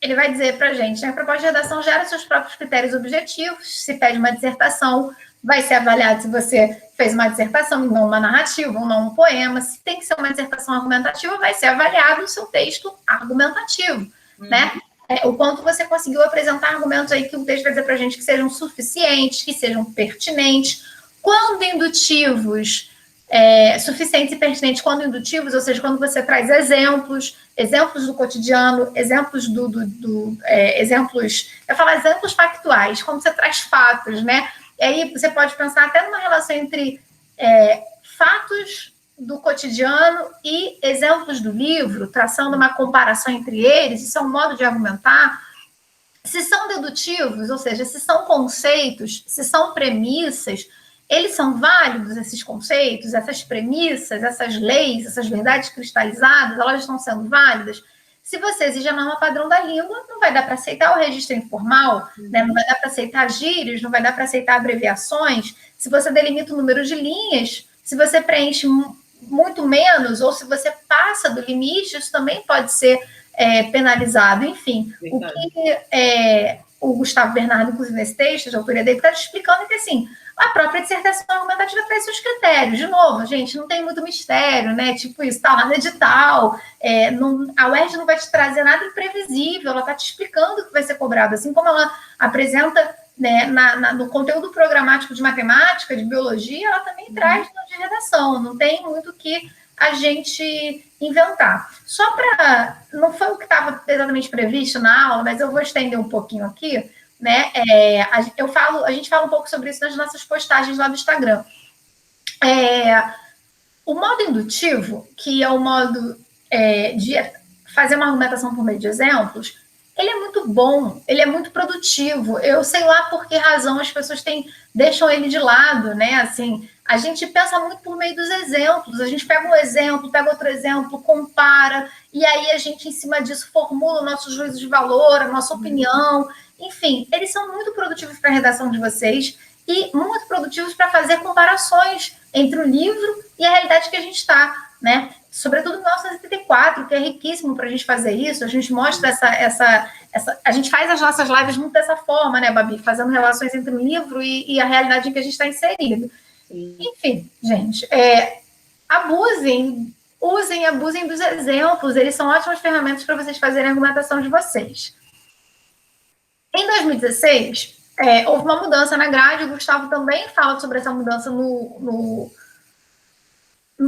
Ele vai dizer para a gente, né? A proposta de redação gera seus próprios critérios objetivos. Se pede uma dissertação, vai ser avaliado se você fez uma dissertação e não uma narrativa, ou não um poema. Se tem que ser uma dissertação argumentativa, vai ser avaliado o seu texto argumentativo, né? O quanto você conseguiu apresentar argumentos aí que o texto vai dizer para a gente que sejam suficientes, que sejam pertinentes, quando indutivos, suficientes e pertinentes quando indutivos, ou seja, quando você traz exemplos do cotidiano, exemplos eu falo exemplos factuais, quando você traz fatos, né? E aí você pode pensar até numa relação entre fatos do cotidiano e exemplos do livro, traçando uma comparação entre eles. Isso é um modo de argumentar. Se são dedutivos, ou seja, se são conceitos, se são premissas, eles são válidos, esses conceitos, essas premissas, essas leis, essas verdades cristalizadas, elas estão sendo válidas? Se você exige a norma padrão da língua, não vai dar para aceitar o registro informal, né? Não vai dar para aceitar gírios, não vai dar para aceitar abreviações. Se você delimita o número de linhas, se você preenche muito menos, ou se você passa do limite, isso também pode ser penalizado. Enfim, verdade. O que o Gustavo Bernardo, inclusive nesse texto, de autoria dele, está te explicando que, assim, a própria dissertação argumentativa traz seus critérios. De novo, gente, não tem muito mistério, né? Tipo isso, tá lá no edital. A UERJ não vai te trazer nada imprevisível, ela está te explicando o que vai ser cobrado. Assim como ela apresenta, né, no conteúdo programático de matemática, de biologia, ela também traz no de redação. Não tem muito o que a gente inventar. Só para... Não foi o que estava exatamente previsto na aula, mas eu vou estender um pouquinho aqui, né? A gente fala um pouco sobre isso nas nossas postagens lá do Instagram. O modo indutivo, que é o modo de fazer uma argumentação por meio de exemplos, ele é muito bom, ele é muito produtivo. Eu sei lá por que razão as pessoas deixam ele de lado, né? Assim, a gente pensa muito por meio dos exemplos. A gente pega um exemplo, pega outro exemplo, compara, e aí a gente, em cima disso, formula o nosso juízo de valor, a nossa opinião. Enfim, eles são muito produtivos para a redação de vocês e muito produtivos para fazer comparações entre o livro e a realidade que a gente está, né? Sobretudo em 1974, que é riquíssimo para a gente fazer isso. A gente mostra a gente faz as nossas lives muito dessa forma, né, Babi? Fazendo relações entre o livro e a realidade em que a gente está inserido. Sim. Enfim, gente, usem e abusem dos exemplos. Eles são ótimas ferramentas para vocês fazerem a argumentação de vocês. Em 2016, houve uma mudança na grade. O Gustavo também fala sobre essa mudança no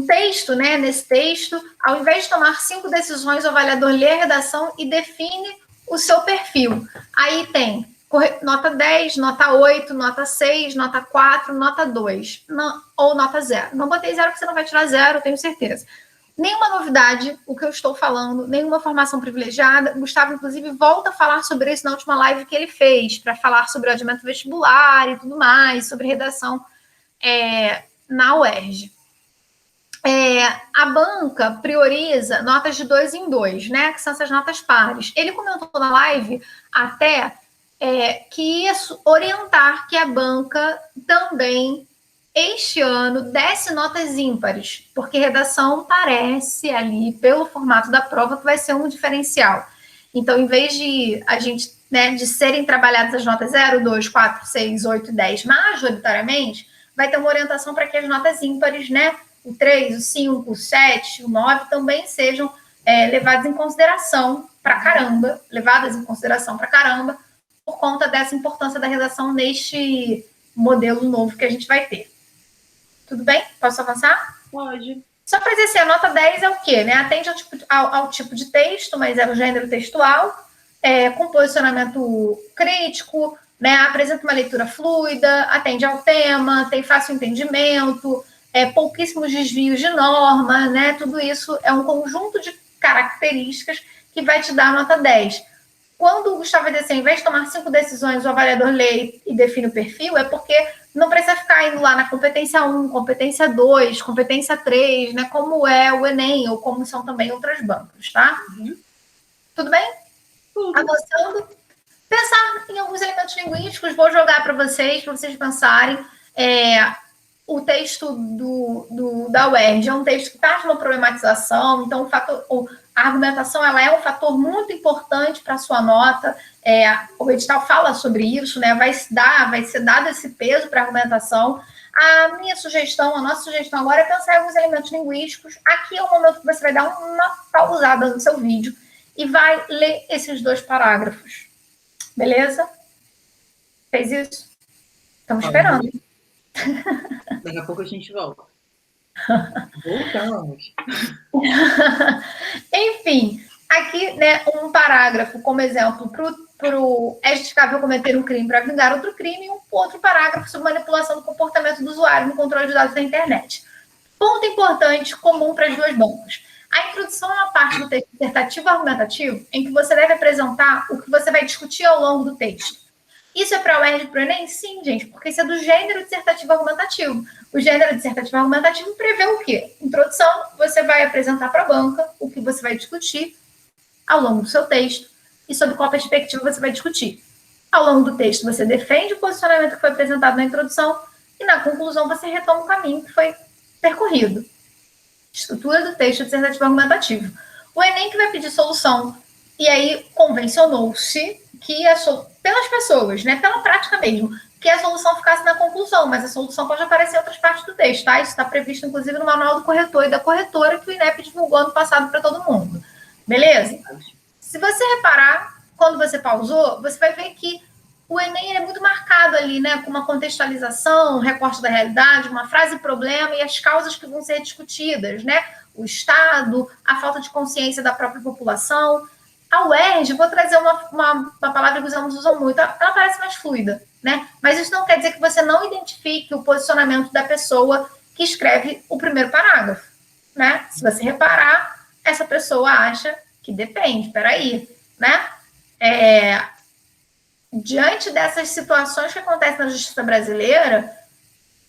texto, né? Nesse texto, ao invés de tomar 5 decisões, o avaliador lê a redação e define o seu perfil. Aí tem nota 10, nota 8, nota 6, nota 4, nota 2, ou nota 0. Não botei 0 porque você não vai tirar 0, eu tenho certeza. Nenhuma novidade, o que eu estou falando, nenhuma formação privilegiada. O Gustavo, inclusive, volta a falar sobre isso na última live que ele fez, para falar sobre o adiamento vestibular e tudo mais, sobre redação na UERJ. A banca prioriza notas de 2 em 2, né? Que são essas notas pares. Ele comentou na live até que ia orientar que a banca também, este ano, desse notas ímpares, porque redação parece ali, pelo formato da prova, que vai ser um diferencial. Então, em vez de a gente, né, de serem trabalhadas as notas 0, 2, 4, 6, 8 e 10 majoritariamente, vai ter uma orientação para que as notas ímpares, né, o 3, o 5, o 7, o 9, também sejam levadas em consideração para caramba, por conta dessa importância da redação neste modelo novo que a gente vai ter. Tudo bem? Posso avançar? Pode. Só para dizer assim, a nota 10 é o quê? Né? Atende ao tipo de texto, mas é o gênero textual, com posicionamento crítico, né? Apresenta uma leitura fluida, atende ao tema, tem fácil entendimento, pouquíssimos desvios de norma, né? Tudo isso é um conjunto de características que vai te dar a nota 10. Quando o Gustavo vai dizer assim, ao invés de tomar 5 decisões, o avaliador lê e define o perfil, é porque não precisa ficar indo lá na competência 1, competência 2, competência 3, né? Como é o Enem, ou como são também outras bancas, tá? Uhum. Tudo bem? Tudo. Avançando. Pensar em alguns elementos linguísticos, vou jogar para vocês pensarem. O texto da UERJ é um texto que está de uma problematização, então a argumentação ela é um fator muito importante para a sua nota. O edital fala sobre isso, né? Vai ser dado esse peso para a argumentação. A nossa sugestão agora é pensar em alguns elementos linguísticos. Aqui é o momento que você vai dar uma pausada no seu vídeo e vai ler esses 2 parágrafos. Beleza? Fez isso? Estamos esperando. Daqui a pouco a gente volta. Voltamos. Enfim, aqui, né, um parágrafo como exemplo é justificável cometer um crime para vingar outro crime, e um outro parágrafo sobre manipulação do comportamento do usuário no controle de dados da internet. Ponto importante, comum para as 2 bancas. A introdução é uma parte do texto dissertativo argumentativo em que você deve apresentar o que você vai discutir ao longo do texto. Isso é para o UERJ e para o Enem? Sim, gente, porque isso é do gênero dissertativo argumentativo. O gênero dissertativo argumentativo prevê o quê? Introdução, você vai apresentar para a banca o que você vai discutir ao longo do seu texto e sobre qual perspectiva você vai discutir. Ao longo do texto, você defende o posicionamento que foi apresentado na introdução e, na conclusão, você retoma o caminho que foi percorrido. Estrutura do texto dissertativo argumentativo. O Enem que vai pedir solução. E aí, convencionou-se que pelas pessoas, né, pela prática mesmo, que a solução ficasse na conclusão, mas a solução pode aparecer em outras partes do texto, tá? Isso está previsto, inclusive, no manual do corretor e da corretora que o INEP divulgou ano passado para todo mundo. Beleza? Se você reparar, quando você pausou, você vai ver que o Enem é muito marcado ali, né, com uma contextualização, um recorte da realidade, uma frase-problema e as causas que vão ser discutidas, né? O Estado, a falta de consciência da própria população. A UERJ, vou trazer uma palavra que os alunos usam muito, ela parece mais fluida, né? Mas isso não quer dizer que você não identifique o posicionamento da pessoa que escreve o primeiro parágrafo, né? Se você reparar, essa pessoa acha que depende, peraí, né? Diante dessas situações que acontecem na justiça brasileira,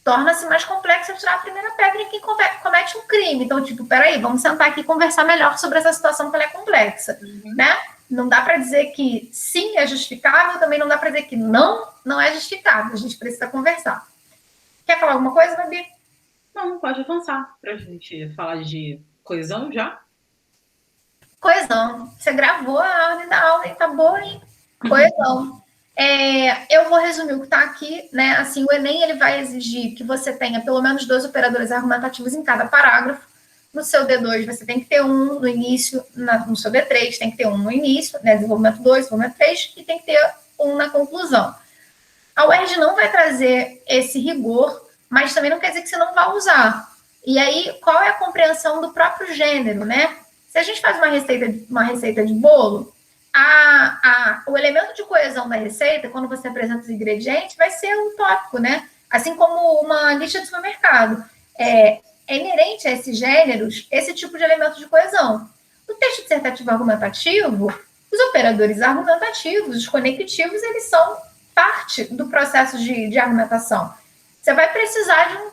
torna-se mais complexo tirar a primeira pedra em quem comete um crime. Então, peraí, vamos sentar aqui e conversar melhor sobre essa situação que ela é complexa, né? Não dá para dizer que sim, é justificável, também não dá para dizer que não é justificável. A gente precisa conversar. Quer falar alguma coisa, Babi? Não, pode avançar para a gente falar de coesão já. Coesão. Você gravou a ordem da aula, hein? Tá boa, hein? Coesão. Eu vou resumir o que está aqui, né? Assim, o Enem ele vai exigir que você tenha pelo menos 2 operadores argumentativos em cada parágrafo. No seu D2 você tem que ter um no início, no seu D3 tem que ter um no início, né? Desenvolvimento 2, desenvolvimento 3, e tem que ter um na conclusão. A UERJ não vai trazer esse rigor, mas também não quer dizer que você não vai usar. E aí, qual é a compreensão do próprio gênero, né? Se a gente faz uma receita de bolo, o elemento de coesão da receita, quando você apresenta os ingredientes, vai ser um tópico, né? Assim como uma lista de supermercado. É inerente a esses gêneros esse tipo de elemento de coesão. No texto dissertativo argumentativo, os operadores argumentativos, os conectivos, eles são parte do processo de argumentação. Você vai precisar de um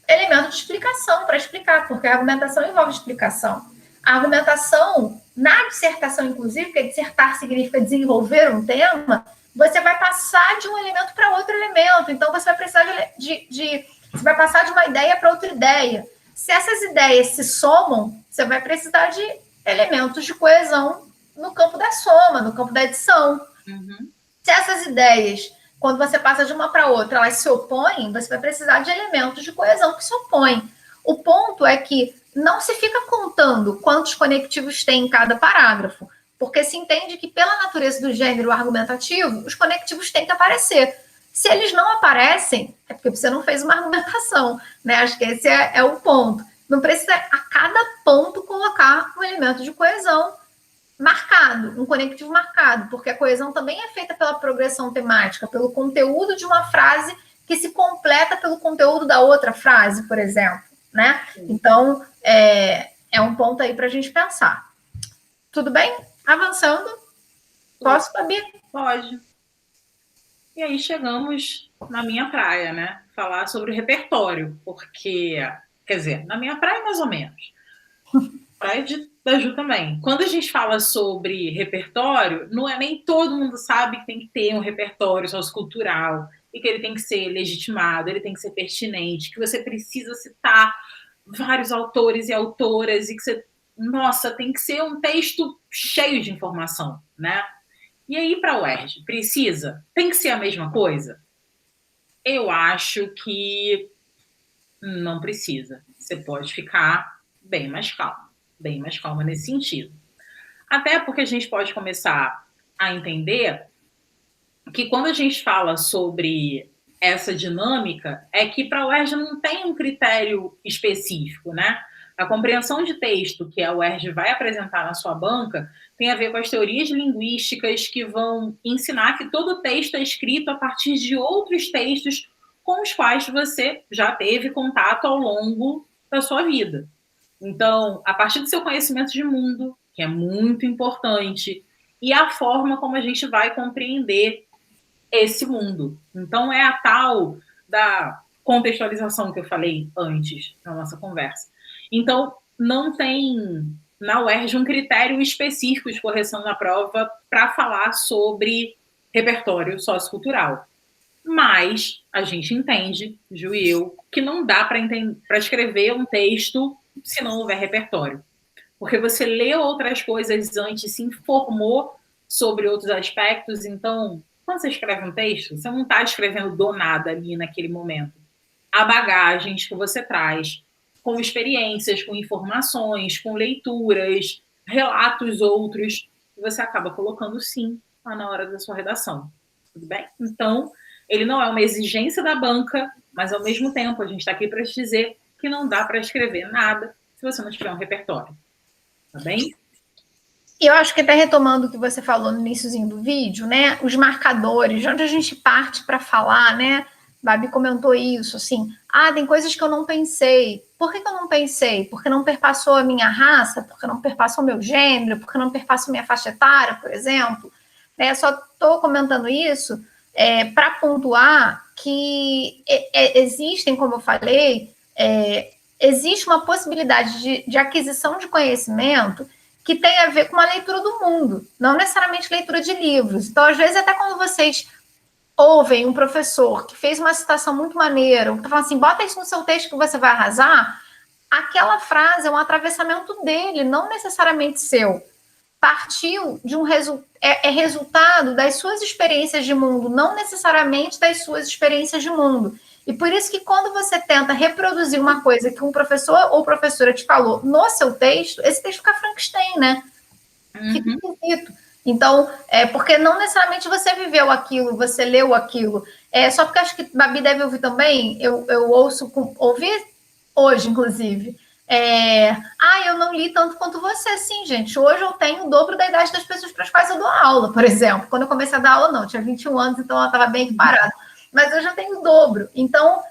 elemento de explicação para explicar, porque a argumentação envolve explicação. A argumentação, na dissertação, inclusive, porque dissertar significa desenvolver um tema, você vai passar de um elemento para outro elemento. Então, você vai precisar você vai passar de uma ideia para outra ideia. Se essas ideias se somam, você vai precisar de elementos de coesão no campo da soma, no campo da adição. Se essas ideias quando você passa de uma para outra, elas se opõem, você vai precisar de elementos de coesão que se opõem. O ponto é que não se fica contando quantos conectivos tem em cada parágrafo, porque se entende que, pela natureza do gênero argumentativo, os conectivos têm que aparecer. Se eles não aparecem, é porque você não fez uma argumentação, né? Acho que esse é o ponto. Não precisa, a cada ponto, colocar um elemento de coesão marcado, um conectivo marcado, porque a coesão também é feita pela progressão temática, pelo conteúdo de uma frase que se completa pelo conteúdo da outra frase, por exemplo, né? Então, é um ponto aí para a gente pensar. Tudo bem? Avançando. Posso, Babi? Pode. E aí chegamos na minha praia, né? Falar sobre o repertório, porque, quer dizer, na minha praia mais ou menos. Praia da Ju também. Quando a gente fala sobre repertório, não é nem todo mundo sabe que tem que ter um repertório sociocultural e que ele tem que ser legitimado, ele tem que ser pertinente, que você precisa citar vários autores e autoras e que você, nossa, tem que ser um texto cheio de informação, né? E aí, para a UERJ, precisa? Tem que ser a mesma coisa? Eu acho que não precisa. Você pode ficar bem mais calma nesse sentido. Até porque a gente pode começar a entender que quando a gente fala sobre essa dinâmica, é que para a UERJ não tem um critério específico, né? A compreensão de texto que a UERJ vai apresentar na sua banca tem a ver com as teorias linguísticas que vão ensinar que todo texto é escrito a partir de outros textos com os quais você já teve contato ao longo da sua vida. Então, a partir do seu conhecimento de mundo, que é muito importante, e a forma como a gente vai compreender esse mundo. Então, é a tal da contextualização que eu falei antes na nossa conversa. Então, não tem na UERJ um critério específico de correção na prova para falar sobre repertório sociocultural. Mas a gente entende, Ju e eu, que não dá para escrever um texto se não houver repertório. Porque você lê outras coisas antes, se informou sobre outros aspectos, então, quando você escreve um texto, você não está escrevendo do nada ali naquele momento. Há bagagens que você traz, com experiências, com informações, com leituras, relatos outros, que você acaba colocando, sim, lá na hora da sua redação. Tudo bem? Então, ele não é uma exigência da banca, mas, ao mesmo tempo, a gente está aqui para te dizer que não dá para escrever nada se você não tiver um repertório. Tá bem? E eu acho que até retomando o que você falou no iníciozinho do vídeo, né? Os marcadores, de onde a gente parte para falar, né? Babi comentou isso, assim, tem coisas que eu não pensei. Por que eu não pensei? Porque não perpassou a minha raça, porque não perpassou o meu gênero, porque não perpassou a minha faixa etária, por exemplo. Só estou comentando isso para pontuar que existem, como eu falei, existe uma possibilidade de aquisição de conhecimento que tem a ver com uma leitura do mundo, não necessariamente leitura de livros. Então, às vezes, até quando vocês ouvem um professor que fez uma citação muito maneira, ou que está falando assim, bota isso no seu texto que você vai arrasar, aquela frase é um atravessamento dele, não necessariamente seu. Partiu de resultado das suas experiências de mundo, não necessariamente das suas experiências de mundo. E por isso que quando você tenta reproduzir uma coisa que um professor ou professora te falou no seu texto, esse texto fica Frankenstein, né? Fica esquisito. Então, porque não necessariamente você viveu aquilo, você leu aquilo. Só porque acho que Babi deve ouvir também, eu ouvi hoje, inclusive. Eu não li tanto quanto você, sim, gente. Hoje eu tenho o dobro da idade das pessoas para as quais eu dou aula, por exemplo. Quando eu comecei a dar aula, não, eu tinha 21 anos, então ela estava bem equiparada. Mas eu já tenho o dobro. Então,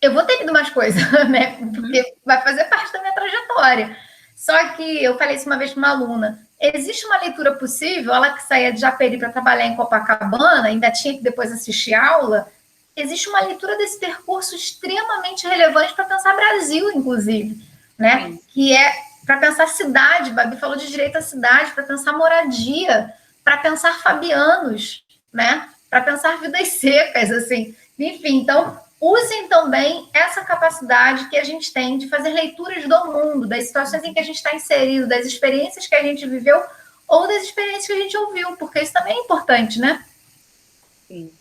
eu vou ter lido mais coisas, né? Porque vai fazer parte da minha trajetória. Só que eu falei isso uma vez para uma aluna. Existe uma leitura possível, ela que saía de Japeri para trabalhar em Copacabana, ainda tinha que depois assistir aula. Existe uma leitura desse percurso extremamente relevante para pensar Brasil, inclusive, né? Que é para pensar cidade, Babi falou de direito à cidade, para pensar moradia, para pensar fabianos, né? Para pensar vidas secas, assim. Enfim, então, usem também essa capacidade que a gente tem de fazer leituras do mundo, das situações em que a gente está inserido, das experiências que a gente viveu ou das experiências que a gente ouviu, porque isso também é importante, né? Sim.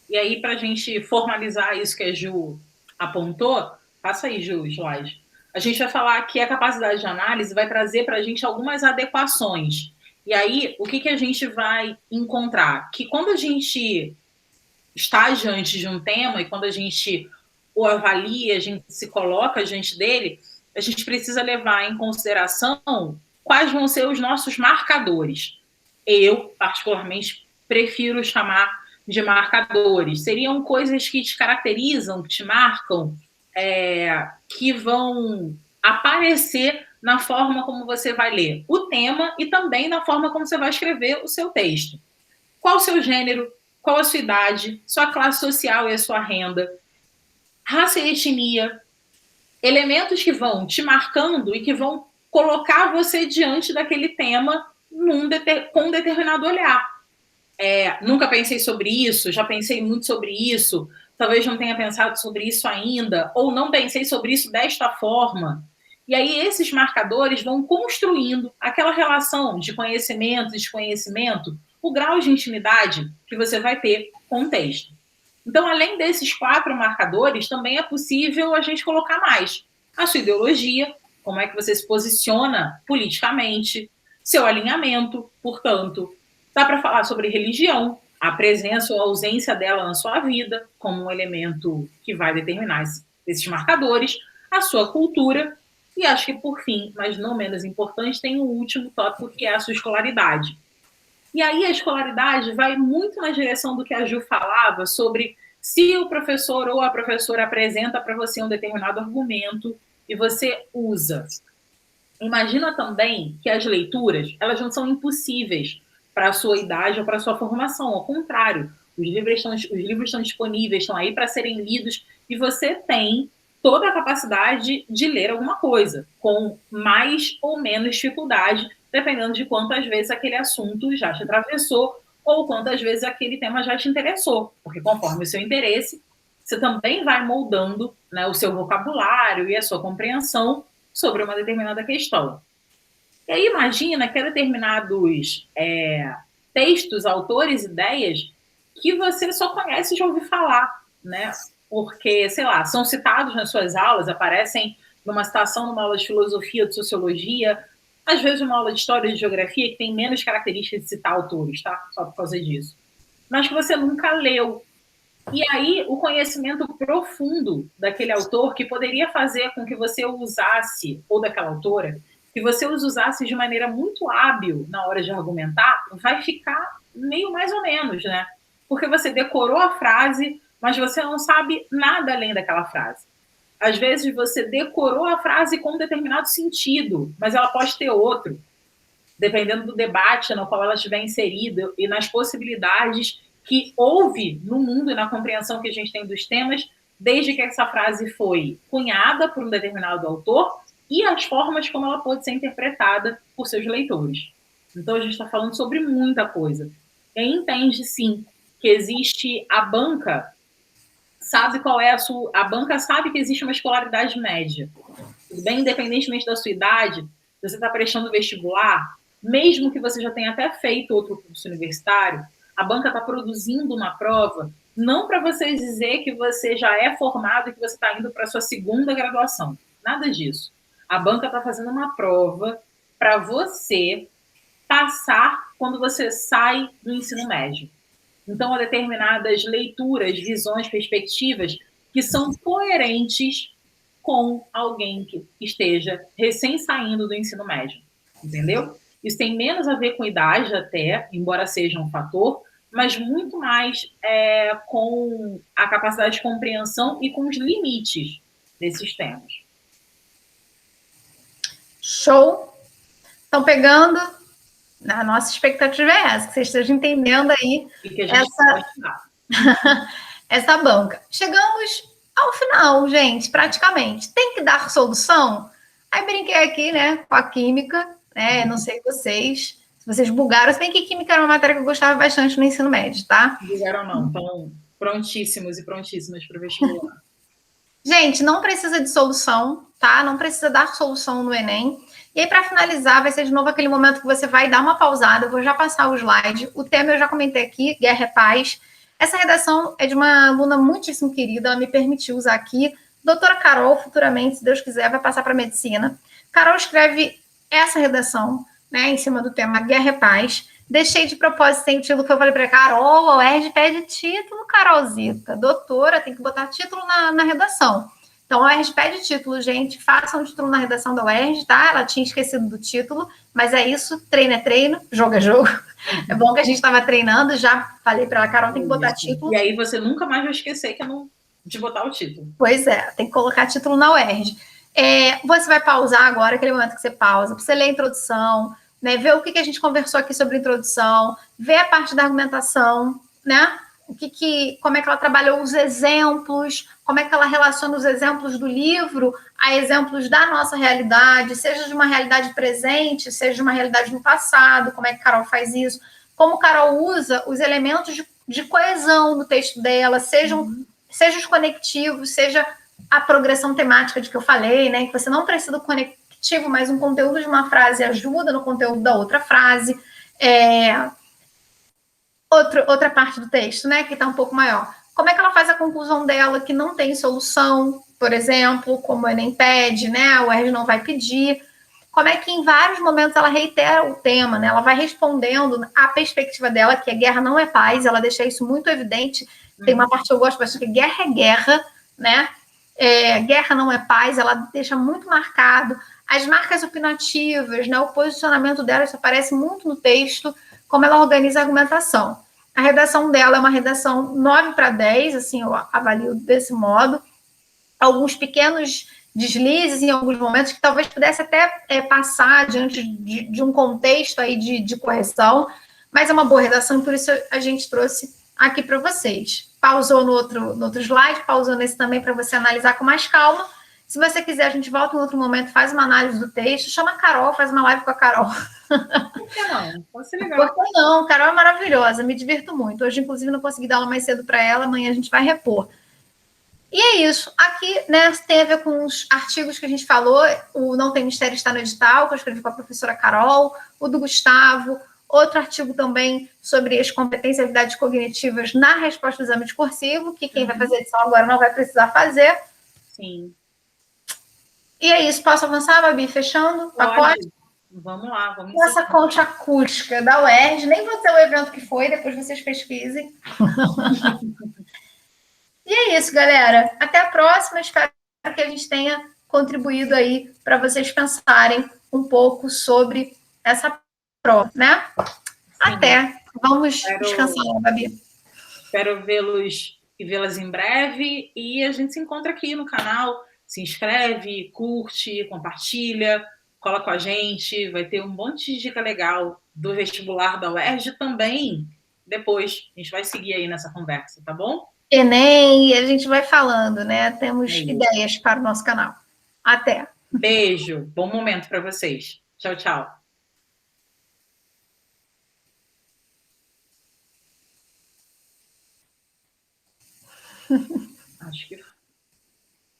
E aí, para a gente formalizar isso que a Ju apontou, passa aí, Ju, slide. A gente vai falar que a capacidade de análise vai trazer para a gente algumas adequações. E aí, o que, que a gente vai encontrar? Que quando a gente está diante de um tema e quando a gente o avalia, a gente se coloca diante dele, a gente precisa levar em consideração quais vão ser os nossos marcadores. Eu, particularmente, prefiro chamar de marcadores. Seriam coisas que te caracterizam, que te marcam, que vão aparecer na forma como você vai ler o tema e também na forma como você vai escrever o seu texto. Qual o seu gênero? Qual a sua idade? Sua classe social e a sua renda? Raça e etnia? Elementos que vão te marcando e que vão colocar você diante daquele tema com um determinado olhar. Nunca pensei sobre isso, já pensei muito sobre isso, talvez não tenha pensado sobre isso ainda, ou não pensei sobre isso desta forma. E aí esses marcadores vão construindo aquela relação de conhecimento e desconhecimento, o grau de intimidade que você vai ter com o texto. Então, além desses 4 marcadores, também é possível a gente colocar mais. A sua ideologia, como é que você se posiciona politicamente, seu alinhamento, portanto, dá para falar sobre religião, a presença ou a ausência dela na sua vida, como um elemento que vai determinar esses marcadores, a sua cultura, e acho que, por fim, mas não menos importante, tem um último tópico, que é a sua escolaridade. E aí a escolaridade vai muito na direção do que a Ju falava sobre se o professor ou a professora apresenta para você um determinado argumento e você usa. Imagina também que as leituras, elas não são impossíveis para a sua idade ou para a sua formação. Ao contrário, os livros estão disponíveis, estão aí para serem lidos e você tem toda a capacidade de ler alguma coisa, com mais ou menos dificuldade, dependendo de quantas vezes aquele assunto já te atravessou ou quantas vezes aquele tema já te interessou. Porque conforme o seu interesse, você também vai moldando, né, o seu vocabulário e a sua compreensão sobre uma determinada questão. E aí imagina que há determinados textos, autores, ideias que você só conhece de ouvir falar, né? Porque, sei lá, são citados nas suas aulas, aparecem numa citação numa aula de filosofia, de sociologia, às vezes uma aula de história e de geografia que tem menos características de citar autores, tá? Só por causa disso. Mas que você nunca leu. E aí o conhecimento profundo daquele autor que poderia fazer com que você o usasse, ou daquela autora, que você os usasse de maneira muito hábil na hora de argumentar, vai ficar meio mais ou menos, né? Porque você decorou a frase, mas você não sabe nada além daquela frase. Às vezes você decorou a frase com um determinado sentido, mas ela pode ter outro, dependendo do debate no qual ela estiver inserida e nas possibilidades que houve no mundo e na compreensão que a gente tem dos temas, desde que essa frase foi cunhada por um determinado autor e as formas como ela pode ser interpretada por seus leitores. Então, a gente está falando sobre muita coisa. Quem entende, sim, que existe a banca, sabe qual é a banca sabe que existe uma escolaridade média. Bem, independentemente da sua idade, você está prestando vestibular, mesmo que você já tenha até feito outro curso universitário, a banca está produzindo uma prova, não para você dizer que você já é formado e que você está indo para a sua segunda graduação. Nada disso. A banca está fazendo uma prova para você passar quando você sai do ensino médio. Então, há determinadas leituras, visões, perspectivas que são coerentes com alguém que esteja recém saindo do ensino médio, entendeu? Isso tem menos a ver com idade até, embora seja um fator, mas muito mais com a capacidade de compreensão e com os limites desses temas. Show! Estão pegando? A nossa expectativa é essa, que vocês estejam entendendo aí essa banca. Chegamos ao final, gente, praticamente. Tem que dar solução? Aí brinquei aqui, né, com a química, né? Não sei vocês, se vocês bugaram. Se bem que química era uma matéria que eu gostava bastante no ensino médio, tá? Bugaram não, estão prontíssimos e prontíssimas para o vestibular. Gente, não precisa de solução, tá? Não precisa dar solução no Enem. E aí, para finalizar, vai ser de novo aquele momento que você vai dar uma pausada. Eu vou já passar o slide. O tema eu já comentei aqui, Guerra é Paz. Essa redação é de uma aluna muitíssimo querida, ela me permitiu usar aqui. Doutora Carol, futuramente, se Deus quiser, vai passar para medicina. Carol escreve essa redação, né, em cima do tema Guerra e Paz. Deixei de propósito sem título, que eu falei para Carol, a UERJ pede título, Carolzita. Doutora, tem que botar título na redação. Então, a UERJ pede título, gente. Façam um título na redação da UERJ, tá? Ela tinha esquecido do título, mas é isso. Treino é treino, jogo é jogo. É bom que a gente estava treinando, já falei para ela, Carol, tem que botar título. E aí você nunca mais vai esquecer de botar o título. Pois é, tem que colocar título na UERJ. Você vai pausar agora, aquele momento que você pausa, para você ler a introdução, né, ver o que a gente conversou aqui sobre a introdução, ver a parte da argumentação, né? Como é que ela trabalhou os exemplos, como é que ela relaciona os exemplos do livro a exemplos da nossa realidade, seja de uma realidade presente, seja de uma realidade no passado, como é que Carol faz isso, como Carol usa os elementos de coesão no texto dela, seja os conectivos, seja a progressão temática de que eu falei, né? Que você não precisa do conectivo, mas um conteúdo de uma frase ajuda no conteúdo da outra frase. Outra parte do texto, né? Que está um pouco maior. Como é que ela faz a conclusão dela que não tem solução, por exemplo, como o Enem pede, né? A UERJ não vai pedir. Como é que em vários momentos ela reitera o tema, né? Ela vai respondendo a perspectiva dela, que a guerra não é paz, ela deixa isso muito evidente. Tem uma parte que eu gosto bastante, que guerra é guerra, né? Guerra não é paz, ela deixa muito marcado. As marcas opinativas, né? O posicionamento dela, isso aparece muito no texto, como ela organiza a argumentação. A redação dela é uma redação 9/10, assim, eu avalio desse modo. Alguns pequenos deslizes em alguns momentos que talvez pudesse até passar diante de um contexto aí de correção, mas é uma boa redação e por isso a gente trouxe aqui para vocês. Pausou no outro slide, pausou nesse também para você analisar com mais calma. Se você quiser, a gente volta em outro momento, faz uma análise do texto, chama a Carol, faz uma live com a Carol. Por que não? Pode ser legal. Por que não? Carol é maravilhosa, me divirto muito. Hoje, inclusive, não consegui dar aula mais cedo para ela, amanhã a gente vai repor. E é isso. Aqui, né, tem a ver com os artigos que a gente falou. O Não Tem Mistério está no edital, que eu escrevi com a professora Carol, o do Gustavo, outro artigo também sobre as competências e habilidades cognitivas na resposta do exame discursivo, que quem vai fazer a edição agora não vai precisar fazer. Sim. E é isso. Posso avançar, Babi? Fechando? Pacote? Vamos lá, vamos Essa concha acústica da UERJ, nem vou dizer o evento que foi, depois vocês pesquisem. E é isso, galera. Até a próxima. Espero que a gente tenha contribuído aí para vocês pensarem um pouco sobre essa prova, né? Sim. Até. Vamos descansar, Babi. Espero vê-los e vê-las em breve. E a gente se encontra aqui no canal. Se inscreve, curte, compartilha, cola com a gente. Vai ter um monte de dica legal do vestibular da UERJ também. Depois a gente vai seguir aí nessa conversa, tá bom? Enem, e a gente vai falando, né? Temos ideias para o nosso canal. Até. Beijo. Bom momento para vocês. Tchau, tchau. Acho que